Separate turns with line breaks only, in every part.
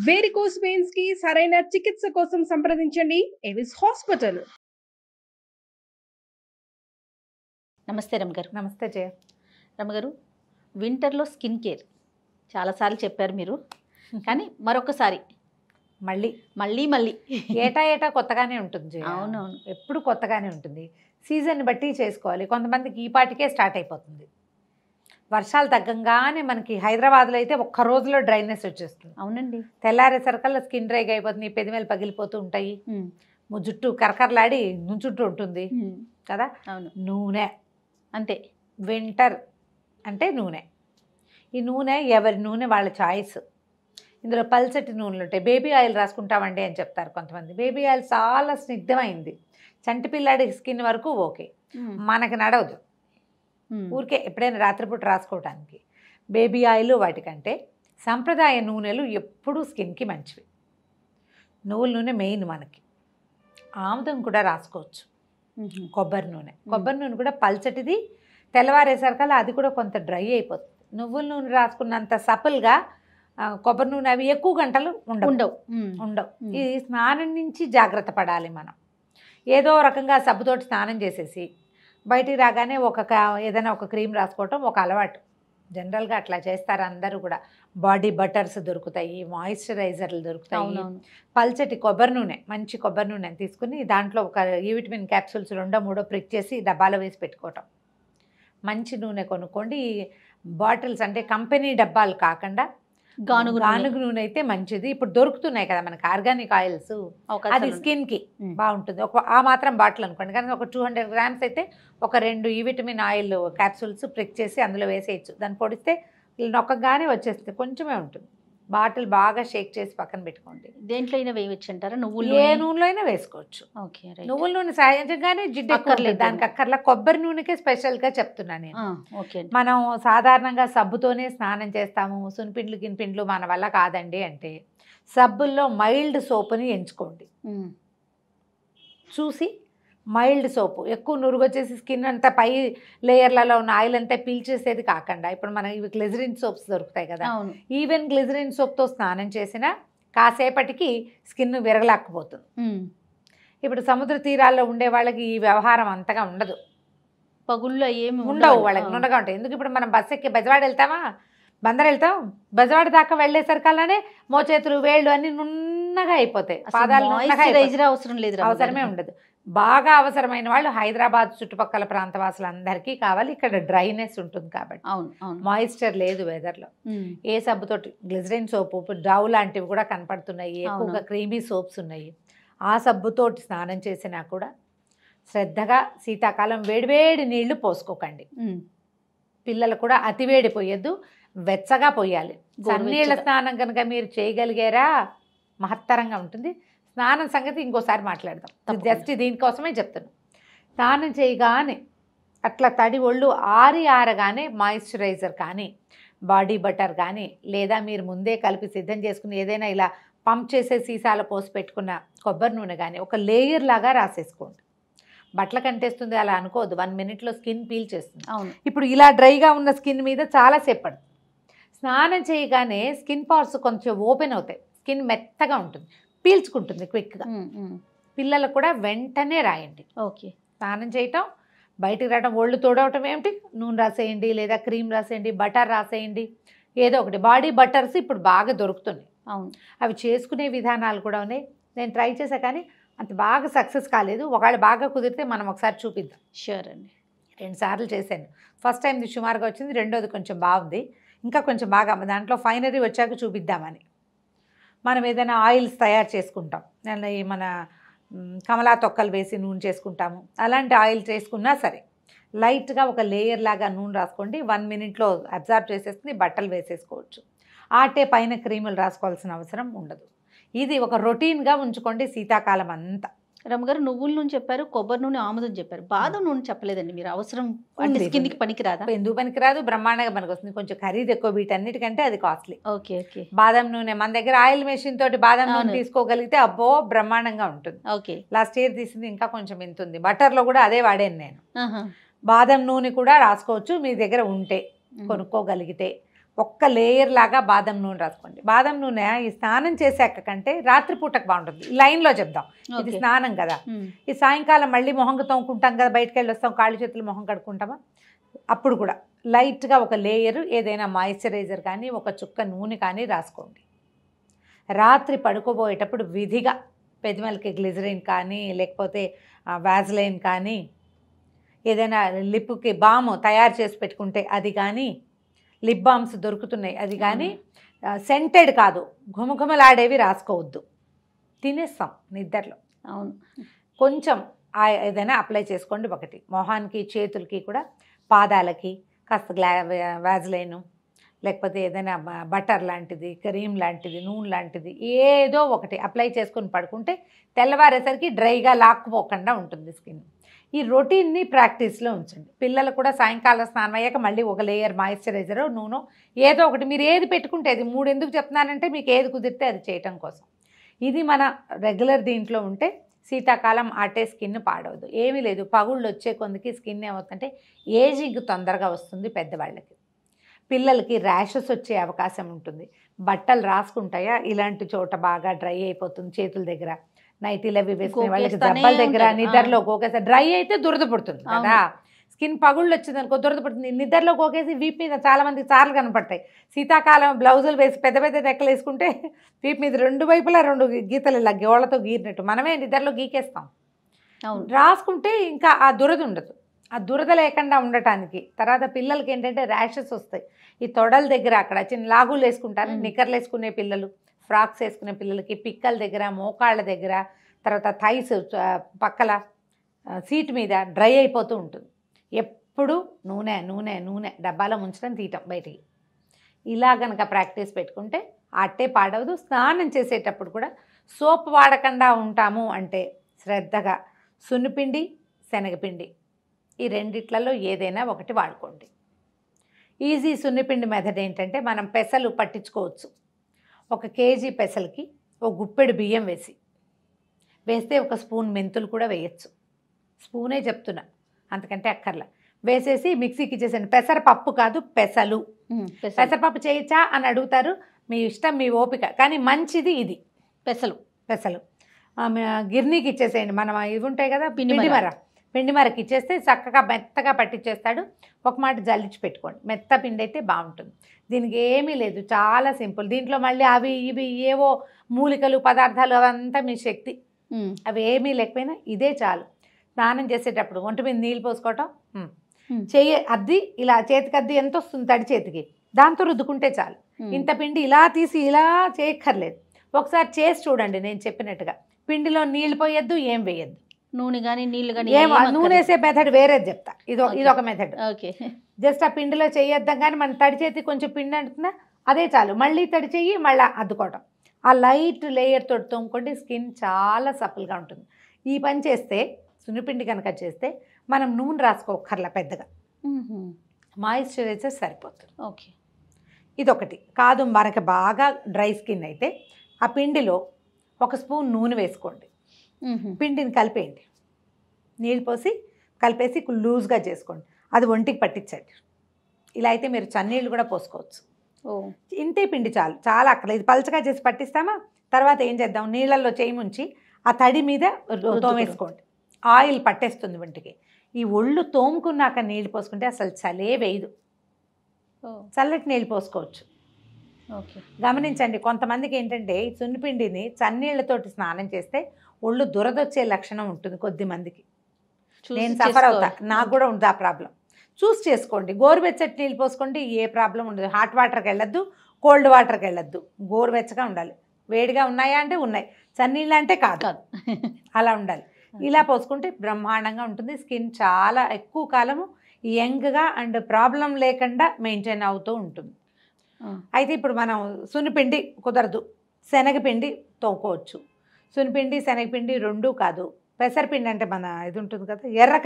Varicose veins కి సరైన చికిత్స కోసం సంప్రదించండి ఎవిస్ హాస్పిటల్.
నమస్తే రమగారు.
నమస్తే జయ.
రమగారు, వింటర్లో స్కిన్ కేర్ చాలాసార్లు చెప్పారు మీరు, కానీ మరొకసారి
మళ్ళీ
మళ్ళీ మళ్ళీ
ఏటా కొత్తగానే ఉంటుంది జయ.
అవునవును,
ఎప్పుడు కొత్తగానే ఉంటుంది. సీజన్ బట్టి చేసుకోవాలి. కొంతమందికి ఈ పాటికే స్టార్ట్ అయిపోతుంది. వర్షాలు తగ్గంగానే మనకి హైదరాబాద్లో అయితే ఒక్క రోజులో డ్రైనెస్ వచ్చేస్తుంది.
అవునండి,
తెల్లారేసరికల్లా స్కిన్ డ్రైగా అయిపోతుంది, పెదిమేలు పగిలిపోతూ ఉంటాయి, జుట్టు కరకరలాడి నుంచుంటూ ఉంటుంది కదా.
అవును,
నూనె
అంతే.
వింటర్ అంటే నూనె. ఈ నూనె ఎవరి నూనె వాళ్ళ చాయిస్. ఇందులో పల్చటి నూనెలు ఉంటాయి. బేబీ ఆయిల్ రాసుకుంటామండి అని చెప్తారు కొంతమంది. బేబీ ఆయిల్ చాలా స్నిగ్ధమైంది. చంటి పిల్లాడి స్కిన్ వరకు ఓకే, మనకు నడవదు. ఊరికే ఎప్పుడైనా రాత్రిపూట రాసుకోవడానికి. బేబీ ఆయిల్ వాటికంటే సంప్రదాయ నూనెలు ఎప్పుడూ స్కిన్కి మంచివి. నువ్వుల నూనె మెయిన్ మనకి. ఆముదం కూడా రాసుకోవచ్చు. కొబ్బరి నూనె కూడా పల్చటిది. తెల్లవారేసరికల్లా అది కూడా కొంత డ్రై అయిపోతుంది. నువ్వుల నూనె రాసుకున్నంత సపల్గా కొబ్బరి నూనె అవి ఎక్కువ గంటలు ఉండవు. ఈ స్నానం నుంచి జాగ్రత్త పడాలి మనం. ఏదో రకంగా సబ్బుతోటి స్నానం చేసేసి బయటికి రాగానే ఏదైనా ఒక క్రీమ్ రాసుకోవటం ఒక అలవాటు. జనరల్గా అట్లా చేస్తారు అందరూ కూడా. బాడీ బటర్స్ దొరుకుతాయి, మాయిశ్చరైజర్లు దొరుకుతాయి. పల్చటి కొబ్బరి నూనె, మంచి కొబ్బరి నూనె తీసుకుని దాంట్లో ఒక ఈ విటమిన్ క్యాప్సూల్స్ 2-3 ప్రిక్ చేసి డబ్బాలో వేసి పెట్టుకోవటం. మంచి నూనె కొనుక్కోండి. బాటిల్స్ అంటే కంపెనీ డబ్బాలు కాకుండా గానుగు నూనె అయితే మంచిది. ఇప్పుడు దొరుకుతున్నాయి కదా మనకి ఆర్గానిక్ ఆయిల్స్. అది స్కిన్కి బాగుంటుంది. ఆ మాత్రం బాటిల్ అనుకోండి, కానీ ఒక 200 గ్రామ్స్ అయితే ఒక 2 ఈ విటమిన్ ఆయిల్ క్యాప్సూల్స్ ప్రిక్ చేసి అందులో వేసేయచ్చు. దాన్ని పొడిస్తే నొక్కగానే వచ్చేస్తుంది. కొంచెమే ఉంటుంది. బాటిల్ బాగా షేక్ చేసి పక్కన పెట్టుకోండి.
దేంట్లో అయినా వేయవచ్చు అంటారా?
ఏ నూనెలో అయినా వేసుకోవచ్చు.
ఓకే,
నువ్వుల నూనె సహజంగానే జిడ్డు అక్కర్లేదు, దానికి అక్కర్లా. కొబ్బరి నూనెకే స్పెషల్గా చెప్తున్నాను నేను.
ఓకే,
మనం సాధారణంగా సబ్బుతోనే స్నానం చేస్తాము, సున్పిండ్లు గిన్పిండ్లు మన వల్ల కాదండి అంటే సబ్బుల్లో మైల్డ్ సోపుని ఎంచుకోండి. చూసి మైల్డ్ సోపు, ఎక్కువ నురుగొచ్చేసి స్కిన్ అంతా పై లేయర్లలో ఉన్న ఆయిల్ అంతా పీల్చేసేది కాకుండా, ఇప్పుడు మనకి ఇవి గ్లిజరిన్ సోప్స్ దొరుకుతాయి కదా. ఈవెన్ గ్లిజరిన్ సోప్తో స్నానం చేసినా కాసేపటికి స్కిన్ విరగలేకపోతుంది. ఇప్పుడు సముద్ర తీరాల్లో ఉండే వాళ్ళకి ఈ వ్యవహారం అంతగా ఉండదు.
పగుళ్ళు ఏమి
ఉండవు, వాళ్ళకి నుండగా ఉంటాయి. ఎందుకు ఇప్పుడు మనం బస్సు ఎక్కి బెజవాడ వెళ్తామా, బందర్ వెళ్తాం, బెజవాడ దాకా వెళ్ళేసరికల్లానే మోచేతులు వేళ్ళు అన్ని నున్నగా అయిపోతాయి. పాదాలు
అవసరం లేదు,
అవసరమే ఉండదు. బాగా అవసరమైన వాళ్ళు హైదరాబాద్ చుట్టుపక్కల ప్రాంతవాసులందరికీ కావాలి. ఇక్కడ డ్రైనెస్ ఉంటుంది కాబట్టి, మాయిశ్చర్ లేదు వెదర్లో. ఏ సబ్బుతోటి, గ్లిజరిన్ సోపు, డవ్ లాంటివి కూడా కనపడుతున్నాయి, ఎక్కువగా క్రీమీ సోప్స్ ఉన్నాయి. ఆ సబ్బుతోటి స్నానం చేసినా కూడా శ్రద్ధగా శీతాకాలం వేడివేడి నీళ్లు పోసుకోకండి. పిల్లలు కూడా అతివేడి పోయొద్దు, వెచ్చగా పోయాలి. చన్నీళ్ళ స్నానం కనుక మీరు చేయగలిగారా మహత్తరంగా ఉంటుంది. స్నానం సంగతి ఇంకోసారి మాట్లాడదాం. జస్ట్ దీనికోసమే చెప్తున్నాను. స్నానం చేయగానే అట్లా తడి ఒళ్ళు ఆరగానే మాయిశ్చరైజర్ కానీ బాడీ బటర్ కానీ, లేదా మీరు ముందే కలిపి సిద్ధం చేసుకుని ఏదైనా ఇలా పంప్ చేసే సీసాల పోసి పెట్టుకున్న కొబ్బరి నూనె కానీ ఒక లేయర్ లాగా రాసేసుకోండి. బట్టలు కంటేస్తుంది అలా అనుకోవద్దు. 1 మినిట్లో స్కిన్ పీల్ చేస్తుంది. ఇప్పుడు ఇలా డ్రైగా ఉన్న స్కిన్ మీద చాలాసేపు పడుతుంది. స్నానం చేయగానే స్కిన్ పార్ట్స్ కొంచెం ఓపెన్ అవుతాయి, స్కిన్ మెత్తగా ఉంటుంది, పీల్చుకుంటుంది క్విక్గా. పిల్లలకు కూడా వెంటనే రాయండి.
ఓకే,
స్నానం చేయటం, బయటికి రావడం, ఒళ్ళు తోడవటం ఏమిటి, నూనె రాసేయండి, లేదా క్రీమ్ రాసేయండి, బటర్ రాసేయండి, ఏదో ఒకటి. బాడీ బటర్స్ ఇప్పుడు బాగా దొరుకుతున్నాయి. అవి చేసుకునే విధానాలు కూడా ఉన్నాయి. నేను ట్రై చేసా కానీ అంత బాగా సక్సెస్ కాలేదు. ఒకవేళ బాగా కుదిరితే మనం ఒకసారి చూపిద్దాం.
షూర్ అండి.
2 సార్లు చేశాను. ఫస్ట్ టైంది సుమారుగా వచ్చింది, రెండోది కొంచెం బాగుంది, ఇంకా కొంచెం బాగా దాంట్లో ఫైనరీ వచ్చాక చూపిద్దామని. మనం ఏదైనా ఆయిల్స్ తయారు చేసుకుంటాం, మన కమలా తొక్కలు వేసి నూనె చేసుకుంటాము, అలాంటి ఆయిల్ చేసుకున్నా సరే లైట్గా ఒక లేయర్ లాగా నూనె రాసుకోండి. 1 మినిట్లో అబ్జర్వ్ చేసేసుకుని బట్టలు వేసేసుకోవచ్చు. ఆటే పైన క్రీములు రాసుకోవాల్సిన అవసరం ఉండదు. ఇది ఒక రొటీన్గా ఉంచుకోండి శీతాకాలం అంతా.
రమగారు, నువ్వుల నూనె చెప్పారు, కొబ్బరి నూనె, ఆముదం చెప్పారు, బాదం నూనె చెప్పలేదండి మీరు. అవసరం అంటే స్కిన్కి పనికిరాదా?
ఎందుకు పనికిరాదు, బ్రహ్మాండంగా పనికి వస్తుంది. కొంచెం ఖరీదు ఎక్కువ, వీటన్నిటికంటే అది కాస్ట్లీ.
Okay okay.
బాదం నూనె మన దగ్గర ఆయిల్ మెషిన్ తోటి బాదం నూనె తీసుకోగలిగితే అబ్బో బ్రహ్మాండంగా ఉంటుంది.
ఓకే,
లాస్ట్ ఇయర్ తీసింది ఇంకా కొంచెం ఎంత ఉంది. బటర్లో కూడా అదే వాడాను నేను. బాదం నూనె కూడా రాసుకోవచ్చు మీ దగ్గర ఉంటే, కొనుక్కోగలిగితే. ఒక్క లేయర్ లాగా బాదం నూనె రాసుకోండి. బాదం నూనె ఈ స్నానం చేశాక కంటే రాత్రిపూటకు బాగుంటుంది. లైన్లో చెప్దాం, ఇది
ఓకే.
స్నానం కదా, ఈ సాయంకాలం మళ్ళీ మొహంగా తోముకుంటాం కదా, బయటకు వెళ్ళి వస్తాం, కాళ్ళు చేతులు మొహం కడుక్కుంటామా, అప్పుడు కూడా లైట్గా ఒక లేయరు ఏదైనా మాయిశ్చరైజర్ కానీ ఒక చుక్క నూనె కానీ రాసుకోండి. రాత్రి పడుకోబోయేటప్పుడు విధిగా పెదవులకి గ్లిజరిన్ కానీ లేకపోతే వ్యాజ్లైన్ కానీ ఏదైనా లిప్కి బామ్ తయారు చేసి పెట్టుకుంటే అది కానీ, లిప్ బామ్స్ దొరుకుతున్నాయి అది కానీ, సెంటెడ్ కాదు ఘుమఘుమలాడేవి రాసుకోవద్దు, తినేస్తాం నిద్రలో.
అవును.
కొంచెం ఏదైనా అప్లై చేసుకోండి. ఒకటి మొహానికి చేతులకి కూడా, పాదాలకి కాస్త వ్యాజ్లైను లేకపోతే ఏదైనా బటర్ లాంటిది, క్రీమ్ లాంటిది, నూనె లాంటిది ఏదో ఒకటి అప్లై చేసుకొని పడుకుంటే తెల్లవారేసరికి డ్రైగా లాక్కుపోకుండా ఉంటుంది స్కిన్. ఈ రొటీన్ని ప్రాక్టీస్లో ఉంచండి. పిల్లలు కూడా సాయంకాలం స్నానం అయ్యాక మళ్ళీ ఒక లేయర్ మాయిశ్చరైజర్ నూనె ఏదో ఒకటి మీరు ఏది పెట్టుకుంటే అది 3 ఎందుకు చెప్తున్నానంటే మీకు ఏది కుదిరితే అది చేయటం కోసం. ఇది మన రెగ్యులర్ దీంట్లో ఉంటే శీతాకాలం ఆటే స్కిన్ పాడవదు. ఏమీ లేదు, పగుళ్ళు వచ్చే కొందికి స్కిన్ ఏమవుతుందంటే ఏజింగ్ తొందరగా వస్తుంది పెద్దవాళ్ళకి. పిల్లలకి ర్యాషెస్ వచ్చే అవకాశం ఉంటుంది. బట్టలు రాసుకుంటాయా ఇలాంటి చోట బాగా డ్రై అయిపోతుంది, చేతుల దగ్గర నైటీలు అవి వేసుకునే వాళ్ళకి జబ్బల దగ్గర నిద్రలో గోకేసి డ్రై అయితే దురద పుడుతుంది కదా, స్కిన్ పగుళ్ళు వచ్చింది అనుకో దురద పుడుతుంది. నిద్రలో గోకేసి వీపు మీద చాలా మందికి చార్లు కనపడతాయి. శీతాకాలం బ్లౌజులు వేసి పెద్ద పెద్ద రెక్కలు వేసుకుంటే వీపు మీద 2 వైపులా 2 గీతలు ఇలా గోళ్ళతో గీరినట్టు మనమే నిద్రలో గీకేస్తాం. రాసుకుంటే ఇంకా ఆ దురద ఉండదు. ఆ దురద లేకుండా ఉండటానికి తర్వాత పిల్లలకి ఏంటంటే ర్యాషెస్ వస్తాయి. ఈ తొడల దగ్గర అక్కడ చిన్న లాగులు వేసుకుంటారు, నిక్కర్లు వేసుకునే పిల్లలు, ఫ్రాక్స్ వేసుకునే పిల్లలకి పిక్కల దగ్గర, మోకాళ్ళ దగ్గర, తర్వాత థైస్ పక్కల సీట్ మీద డ్రై అయిపోతూ ఉంటుంది. ఎప్పుడు నూనె నూనె నూనె డబ్బాలో ముంచడం తీయటం బయటికి. ఇలా కనుక ప్రాక్టీస్ పెట్టుకుంటే అట్టే పాడవదు. స్నానం చేసేటప్పుడు కూడా సోప్ వాడకుండా ఉంటాము అంటే శ్రద్ధగా సున్నిపిండి, శనగపిండి ఈ రెండిట్లలో ఏదైనా ఒకటి వాడుకోండి. ఈజీ సున్నిపిండి మెథడ్ ఏంటంటే మనం పెసలు పట్టించుకోవచ్చు. 1 కేజీ పెసలకి 1 గుప్పెడు బియ్యం వేస్తే 1 స్పూన్ మెంతులు కూడా వేయచ్చు. స్పూనే చెప్తున్నా, అంతకంటే అక్కర్లా. వేసేసి మిక్సీకి ఇచ్చేసండి. పెసరపప్పు కాదు పెసలు. పెసరపప్పు చేయొచ్చా అని అడుగుతారు, మీ ఇష్టం మీ ఓపిక, కానీ మంచిది ఇది పెసలు. గిర్నీకి ఇచ్చేసేయండి. మనం ఇవి ఉంటాయి కదా పిండి మరకి ఇచ్చేస్తే చక్కగా మెత్తగా పట్టించేస్తాడు. ఒక మాట జల్లించి పెట్టుకోండి. మెత్త పిండి అయితే బాగుంటుంది. దీనికి ఏమీ లేదు, చాలా సింపుల్. దీంట్లో మళ్ళీ అవి ఇవి ఏవో మూలికలు పదార్థాలు అవంతా మీ శక్తి, అవి ఏమీ లేకపోయినా ఇదే చాలు. స్నానం చేసేటప్పుడు ఒంటి మీద నీళ్ళు పోసుకోవటం, అద్ది ఇలా చేతికి అద్ది ఎంత వస్తుంది తడి చేతికి, దాంతో రుద్దుకుంటే చాలు. ఇంత పిండి ఇలా తీసి ఇలా చేయక్కర్లేదు. ఒకసారి చేసి చూడండి నేను చెప్పినట్టుగా. పిండిలో నీళ్ళు పోయొద్దు, ఏం వేయద్దు,
నూనె కానీ నీళ్ళు కానీ.
నూనె వేసే మెథడ్ వేరేది చెప్తా, ఇదొక మెథడ్. జస్ట్ ఆ పిండిలో చేయొద్దాం, కానీ మన తడి చేతి కొంచెం పిండి అంటున్నా అదే చాలు. మళ్ళీ తడి చెయ్యి, మళ్ళీ అద్దుకోవటం. ఆ లైట్ లేయర్ తోటి తోముకోండి, స్కిన్ చాలా సఫల్గా ఉంటుంది. ఈ పని చేస్తే సున్నిపిండి కనుక చేస్తే మనం నూనె రాసుకోకర్లా పెద్దగా, మాయిశ్చరైజర్ సరిపోతుంది.
ఓకే,
ఇదొకటి. కాదు మనకి బాగా డ్రై స్కిన్ అయితే ఆ పిండిలో 1 స్పూన్ నూనె వేసుకోండి. పిండిని కలిపేయండి, నీళ్ళు పోసి కలిపేసి లూజ్గా చేసుకోండి. అది ఒంటికి పట్టించండి. ఇలా అయితే మీరు చన్నీళ్ళు కూడా పోసుకోవచ్చు. ఇంతే పిండి చాలు, చాలా అక్కర్లేదు. ఇది పలచగా చేసి పట్టిస్తామా, తర్వాత ఏం చేద్దాం, నీళ్ళల్లో చేయి ముంచి ఆ తడి మీద తోమేసుకోండి. ఆయిల్ పట్టేస్తుంది ఒంటికి. ఈ ఒళ్ళు తోముకున్నాక నీళ్ళు పోసుకుంటే అసలు చలే వేయదు, చల్లటి నీళ్ళు పోసుకోవచ్చు. గమనించండి, కొంతమందికి ఏంటంటే ఈ సున్నిపిండిని చన్నీళ్ళతోటి స్నానం చేస్తే ఒళ్ళు దురదొచ్చే లక్షణం ఉంటుంది కొద్ది మందికి. నేను సఫర్ అవుతా, నాకు కూడా ఉంది ఆ ప్రాబ్లం. చూస్ చేసుకోండి. గోరువెచ్చటి నీళ్ళు పోసుకోండి, ఏ ప్రాబ్లం ఉండదు. హాట్ వాటర్కి వెళ్ళొద్దు, కోల్డ్ వాటర్కి వెళ్ళొద్దు, గోరువెచ్చగా ఉండాలి. వేడిగా ఉన్నాయా అంటే ఉన్నాయి, చన్నీళ్ళు అంటే కాదు, అలా ఉండాలి. ఇలా పోసుకుంటే బ్రహ్మాండంగా ఉంటుంది. స్కిన్ చాలా ఎక్కువ కాలము యంగ్గా అండ్ ప్రాబ్లం లేకుండా మెయింటైన్ అవుతూ ఉంటుంది. అయితే ఇప్పుడు మనం సున్నిపిండి కుదరదు, శనగపిండి తోముకోవచ్చు. సున్నిపిండి శనగపిండి 2 కాదు, పెసరపిండి అంటే మన ఇది ఉంటుంది కదా, ఎర్ర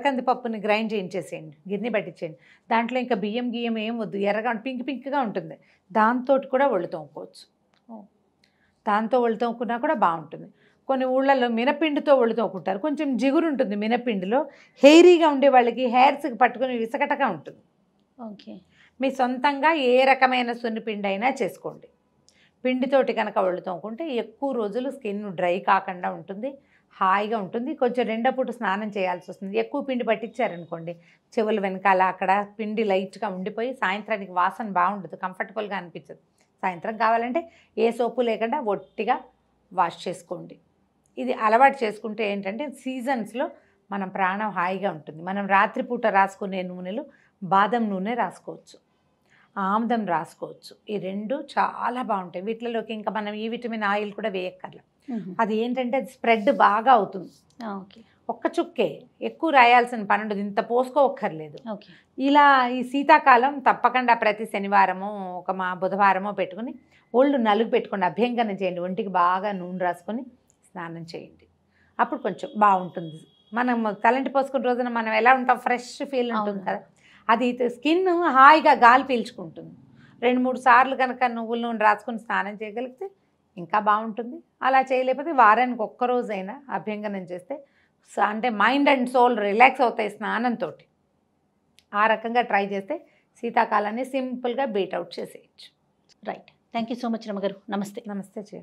కందిపప్పుని గ్రైండ్ చేయించేసేయండి, గిన్నె పట్టించేయండి. దాంట్లో ఇంకా బియ్యం ఏం వద్దు, ఎర్రగా పింక్గా ఉంటుంది. దాంతో కూడా ఒళ్ళు తోముకోవచ్చు. దాంతో ఒళ్ళు తోముకున్నా కూడా బాగుంటుంది. కొన్ని ఊళ్ళల్లో మినపిండితో ఒళ్ళు తోముకుంటారు, కొంచెం జిగురు ఉంటుంది మినపిండిలో. హెయిరీగా ఉండే వాళ్ళకి హెయిర్స్కి పట్టుకుని విసకటగా ఉంటుంది.
ఓకే.
మీ సొంతంగా ఏ రకమైన సున్నిపిండి అయినా చేసుకోండి. పిండితోటి కనుక ఒళ్ళు తోముకుంటే ఎక్కువ రోజులు స్కిన్ డ్రై కాకుండా ఉంటుంది, హాయిగా ఉంటుంది. కొంచెం రెండో పూట స్నానం చేయాల్సి వస్తుంది. ఎక్కువ పిండి పట్టించారనుకోండి చెవుల వెనకాల అక్కడ పిండి లైట్గా ఉండిపోయి సాయంత్రానికి వాసన బాగుండదు, కంఫర్టబుల్గా అనిపించదు. సాయంత్రం కావాలంటే ఏ సోపు లేకుండా ఒట్టిగా వాష్ చేసుకోండి. ఇది అలవాటు చేసుకుంటే ఏంటంటే సీజన్స్లో మనం ప్రాణం హాయిగా ఉంటుంది. మనం రాత్రిపూట రాసుకునే నూనెలు బాదం నూనె రాసుకోవచ్చు, ఆముదం రాసుకోవచ్చు. ఈ రెండు చాలా బాగుంటాయి. వీటిలోకి ఇంకా మనం ఈ విటమిన్ ఆయిల్ కూడా వేయక్కర్లేదు. అది ఏంటంటే అది స్ప్రెడ్ బాగా అవుతుంది.
ఓకే.
ఒక్క చుక్కే, ఎక్కువ రాయాల్సిన పని ఉండదు, ఇంత పోసుకోక్కర్లేదు.
ఓకే.
ఇలా ఈ శీతాకాలం తప్పకుండా ప్రతి శనివారమో బుధవారమో పెట్టుకుని ఒళ్ళు నలుగు పెట్టుకోండి, అభ్యంగనం చేయండి. ఒంటికి బాగా నూనె రాసుకొని స్నానం చేయండి. అప్పుడు కొంచెం బాగుంటుంది. మనం తలంటి పోసుకున్న రోజున మనం ఎలా ఉంటాం, ఫ్రెష్ ఫీల్ ఉంటుంది కదా, అది స్కిన్ హాయిగా గాలి పీల్చుకుంటుంది. 2-3 సార్లు కనుక నువ్వుల నూనె రాసుకొని స్నానం చేయగలిగితే ఇంకా బాగుంటుంది. అలా చేయలేకపోతే వారానికి ఒక్కరోజైనా అభ్యంగనం చేస్తే అంటే మైండ్ అండ్ సోల్ రిలాక్స్ అవుతాయి స్నానంతో. ఆ రకంగా ట్రై చేస్తే శీతాకాలాన్ని సింపుల్గా బీట్ అవుట్ చేసేయచ్చు.
Right. Thank you so much రమగారు. నమస్తే.
నమస్తే.